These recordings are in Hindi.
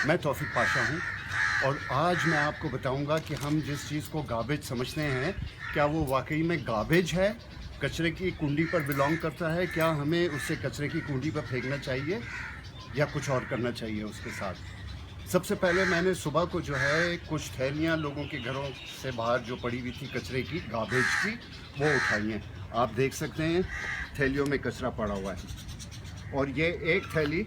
मैं तौफीक पाशा हूँ और आज मैं आपको बताऊंगा कि हम जिस चीज़ को गार्बेज समझते हैं क्या वो वाकई में गार्बेज है, कचरे की कुंडी पर बिलोंग करता है, क्या हमें उसे कचरे की कुंडी पर फेंकना चाहिए या कुछ और करना चाहिए उसके साथ। सबसे पहले मैंने सुबह को जो है कुछ थैलियाँ लोगों के घरों से बाहर जो पड़ी हुई थी कचरे की, गार्बेज की, वो उठाई हैं। आप देख सकते हैं थैलियों में कचरा पड़ा हुआ है और ये एक थैली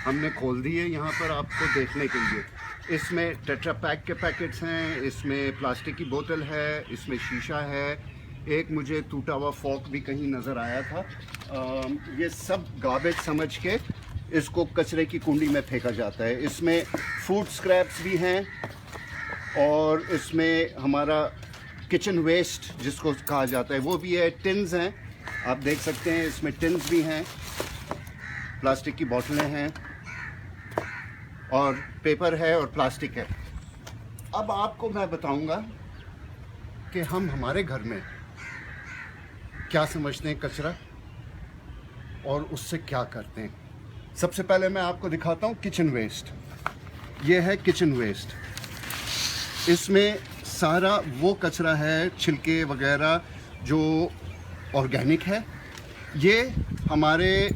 हमने खोल दी है यहाँ पर आपको देखने के लिए। इसमें टेट्रा पैक के पैकेट्स हैं, इसमें प्लास्टिक की बोतल है, इसमें शीशा है, एक मुझे टूटा हुआ फॉर्क भी कहीं नज़र आया था। ये सब गार्बेज समझ के इसको कचरे की कुंडी में फेंका जाता है। इसमें फूड स्क्रैप्स भी हैं और इसमें हमारा किचन वेस्ट जिसको कहा जाता है वो भी है। टिन्स हैं, आप देख सकते हैं इसमें टिन्स भी हैं, प्लास्टिक की बोतलें हैं और पेपर है और प्लास्टिक है। अब आपको मैं बताऊंगा कि हम हमारे घर में क्या समझते हैं कचरा और उससे क्या करते हैं। सबसे पहले मैं आपको दिखाता हूँ किचन वेस्ट। ये है किचन वेस्ट। इसमें सारा वो कचरा है, छिलके वगैरह जो ऑर्गेनिक है, ये हमारे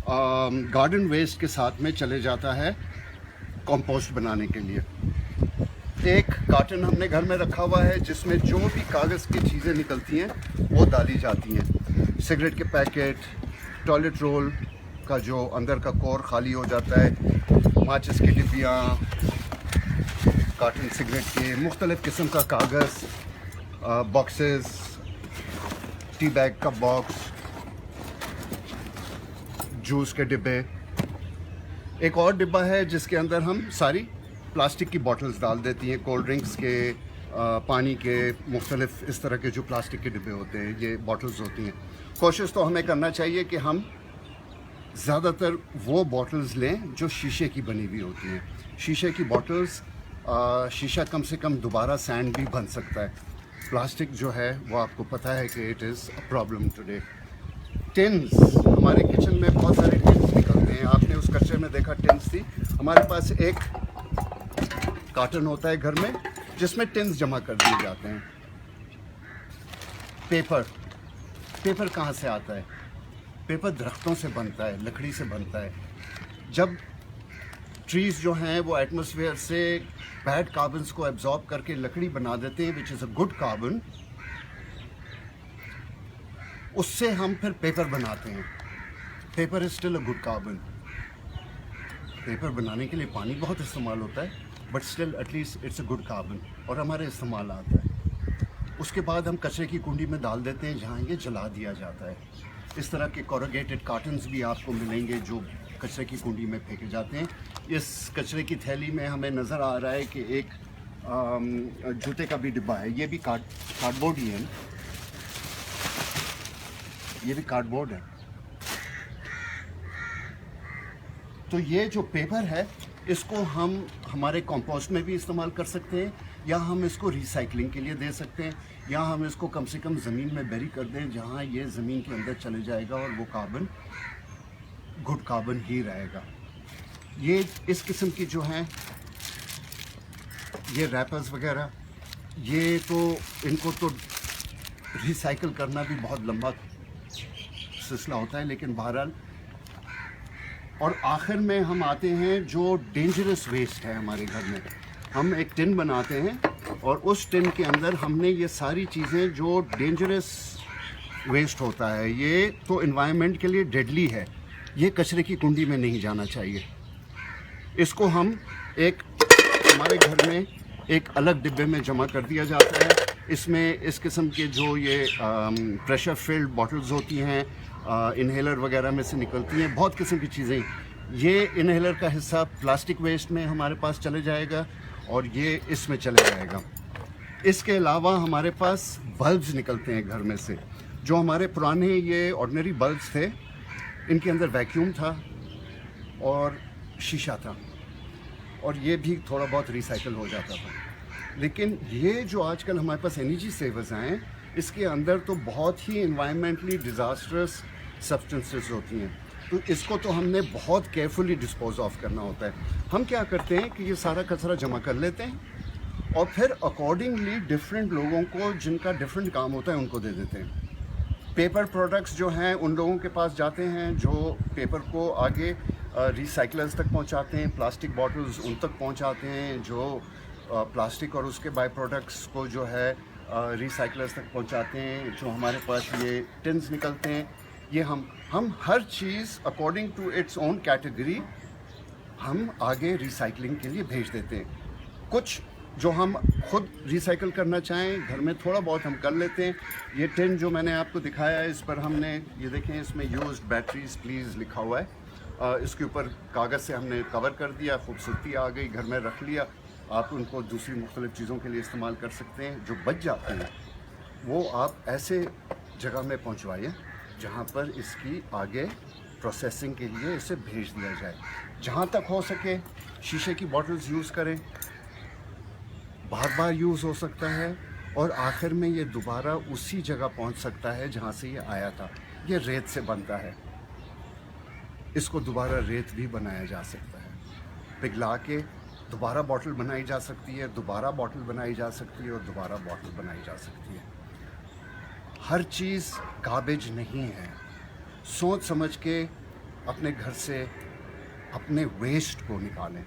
गार्डन वेस्ट के साथ में चले जाता है कंपोस्ट बनाने के लिए। एक कार्टन हमने घर में रखा हुआ है जिसमें जो भी कागज़ की चीज़ें निकलती हैं वो डाली जाती हैं। सिगरेट के पैकेट, टॉयलेट रोल का जो अंदर का कोर खाली हो जाता है, माचिस की डिब्बियाँ, कार्टन सिगरेट के, मुख्तलिफ़ किस्म का कागज़, बॉक्सेस, टी बैग का बॉक्स, जूस के डिब्बे। एक और डिब्बा है जिसके अंदर हम सारी प्लास्टिक की बॉटल्स डाल देती हैं, कोल्ड ड्रिंक्स के, पानी के, मुख्तलिफ इस तरह के जो प्लास्टिक के डिब्बे होते हैं, ये बॉटल्स होती हैं। कोशिश तो हमें करना चाहिए कि हम ज़्यादातर वो बॉटल्स लें जो शीशे की बनी हुई होती हैं। शीशे की बॉटल्स, शीशा कम से कम दोबारा सैंड भी बन सकता है। प्लास्टिक जो है वो आपको पता है कि it is a problem today. Tins, हमारे किचन में बहुत सारे टिन्स निकलते हैं। आपने उस कचरे में देखा टिन्स थी। हमारे पास एक कार्टन होता है घर में जिसमें टिन्स जमा कर दिए जाते हैं। पेपर कहाँ से आता है? पेपर दरख्तों से बनता है, लकड़ी से बनता है। जब ट्रीज़ जो हैं वो एटमॉस्फेयर से बैड कार्बन्स को एब्जॉर्ब करके लकड़ी बना देते हैं, which is a good carbon, उससे हम फिर पेपर बनाते हैं। Paper is still a good carbon. Paper बनाने के लिए पानी बहुत इस्तेमाल होता है, but still at least it's a good carbon और हमारे इस्तेमाल आता है। उसके बाद हम कचरे की कुंडी में डाल देते हैं जहाँ ये जला दिया जाता है। इस तरह के कोरोगेटेड कार्टन्स भी आपको मिलेंगे जो कचरे की कुंडी में फेंके जाते हैं। इस कचरे की थैली में हमें नज़र आ रहा है कि एक जूते का भी डिब्बा है। ये भी कार्डबोर्ड ही है, ये भी कार्डबोर्ड है। तो ये जो पेपर है इसको हम हमारे कंपोस्ट में भी इस्तेमाल कर सकते हैं, या हम इसको रिसाइकलिंग के लिए दे सकते हैं, या हम इसको कम से कम ज़मीन में बेरी कर दें जहाँ ये ज़मीन के अंदर चले जाएगा और वो कार्बन गुड कार्बन ही रहेगा। ये इस किस्म की जो हैं ये रैपर्स वगैरह, ये तो इनको तो रिसाइकल करना भी बहुत लंबा सिलसिला होता है, लेकिन बहरहाल। और आखिर में हम आते हैं जो डेंजरस वेस्ट है हमारे घर में। हम एक टिन बनाते हैं और उस टिन के अंदर हमने ये सारी चीज़ें जो डेंजरस वेस्ट होता है, ये तो एनवायरनमेंट के लिए डेडली है, ये कचरे की कुंडी में नहीं जाना चाहिए। इसको हम एक हमारे घर में एक अलग डिब्बे में जमा कर दिया जाता है। इसमें इस किस्म के जो ये प्रेशर फिल्ड बॉटल्स होती हैं, इन्हेलर वगैरह में से निकलती हैं, बहुत किस्म की चीज़ें। ये इन्हेलर का हिस्सा प्लास्टिक वेस्ट में हमारे पास चले जाएगा और ये इसमें चले जाएगा। इसके अलावा हमारे पास बल्ब्स निकलते हैं घर में से, जो हमारे पुराने ये ऑर्डिनरी बल्ब्स थे, इनके अंदर वैक्यूम था और शीशा था और ये भी थोड़ा बहुत रिसाइकल हो जाता था। लेकिन ये जो आजकल हमारे पास एनर्जी सेवर्स आए, इसके अंदर तो बहुत ही एनवायरमेंटली डिज़ास्टरस सब्सटेंसेस होती हैं। तो इसको तो हमने बहुत केयरफुली डिस्पोज ऑफ करना होता है। हम क्या करते हैं कि ये सारा कचरा जमा कर लेते हैं और फिर अकॉर्डिंगली डिफरेंट लोगों को जिनका डिफरेंट काम होता है उनको दे देते हैं। पेपर प्रोडक्ट्स जो हैं उन लोगों के पास जाते हैं जो पेपर को आगे रिसाइकलर्स तक पहुंचाते हैं, प्लास्टिक बॉटल्स उन तक पहुंचाते हैं जो प्लास्टिक और उसके बाय प्रोडक्ट्स को जो है रिसाइकलर्स तक पहुंचाते हैं। जो हमारे पास ये टिन्स निकलते हैं, ये हम हर चीज़ according to its own category हम आगे रिसाइकलिंग के लिए भेज देते हैं। कुछ जो हम खुद रिसाइकल करना चाहें घर में थोड़ा बहुत हम कर लेते हैं। ये टिन जो मैंने आपको दिखाया है, इस पर हमने ये देखें, इसमें यूज्ड बैटरीज प्लीज़ लिखा हुआ है। इसके ऊपर कागज़ से हमने कवर कर दिया, खूबसूरती आ गई, घर में रख लिया। आप उनको दूसरी मुख्तलिफ़ चीज़ों के लिए इस्तेमाल कर सकते हैं। जो बच जाते हैं वो आप ऐसे जगह में पहुँचवाइए जहाँ पर इसकी आगे प्रोसेसिंग के लिए इसे भेज दिया जाए। जहाँ तक हो सके शीशे की बॉटल्स यूज़ करें, बार बार यूज़ हो सकता है और आखिर में ये दोबारा उसी जगह पहुंच सकता है जहां से ये आया था। ये रेत से बनता है, इसको दोबारा रेत भी बनाया जा सकता है, पिघला के दोबारा बॉटल बनाई जा सकती है, दोबारा बॉटल बनाई जा सकती है और दोबारा बॉटल बनाई जा सकती है। हर चीज़ गार्बेज नहीं है। सोच समझ के अपने घर से अपने वेस्ट को निकालें।